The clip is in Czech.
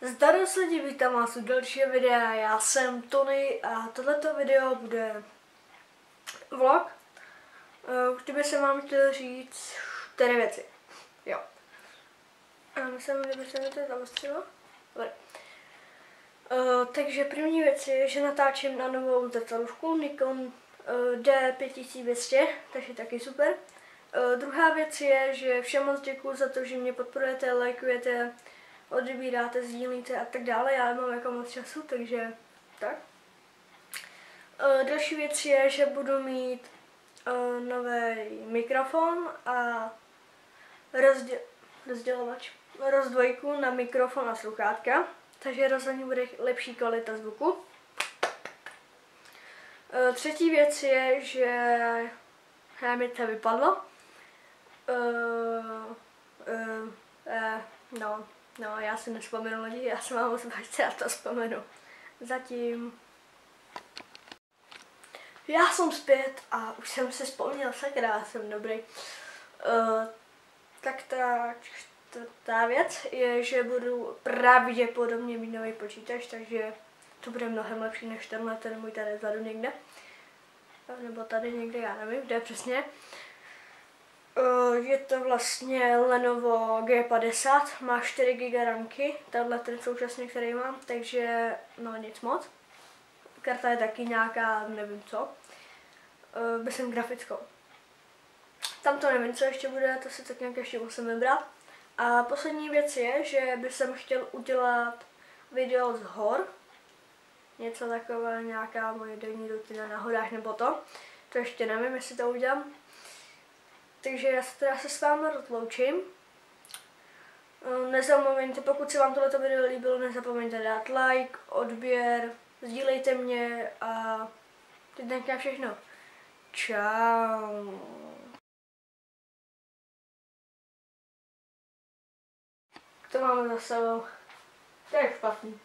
Zdar lidi, vítám vás u dalšího videa, já jsem Tony a tohleto video bude vlog, kdyby se vám chtěl říct 4 věci, jo. A myslím, kdyby se mi to zavostřilo. Dobre. Takže první věc je, že natáčím na novou zrcadlovku Nikon D5200, takže taky super. Druhá věc je, že všem moc děkuju za to, že mě podporujete, lajkujete, odebíráte, sdílíte a tak dále. Já nemám jako moc času, takže tak. Další věc je, že budu mít nový mikrofon a rozdvojku na mikrofon a sluchátka, takže rozhodně bude lepší kvalita zvuku. Třetí věc je, že mi to vypadlo. No, já si nevzpomenu lidi, já se mám zbavit, já to vzpomenu. Zatím. Já jsem zpět a už jsem si vzpomněl, sakra, já jsem dobrý. Tak ta věc je, že budu pravděpodobně mít nový počítač, takže to bude mnohem lepší než ten můj tady vzadu někde. Nebo tady někde, já nevím, kde přesně. Je to vlastně Lenovo G50, má 4 GB ramky, tenhle ten současně, který mám, takže no nic moc. Karta je taky nějaká, nevím co, myslím grafickou. Tam to nevím, co ještě bude, to si tak nějak ještě musím vybrat. A poslední věc je, že bych chtěl udělat video z hor. Něco takové, nějaká moje denní rutina na horách nebo to. To ještě nevím, jestli to udělám. Takže já se teda s vámi rozloučím. Nezapomeňte, pokud se vám tohleto video líbilo, nezapomeňte dát like, odběr, sdílejte mě a teď na všechno. Čau. To máme za sebou. To je špatný.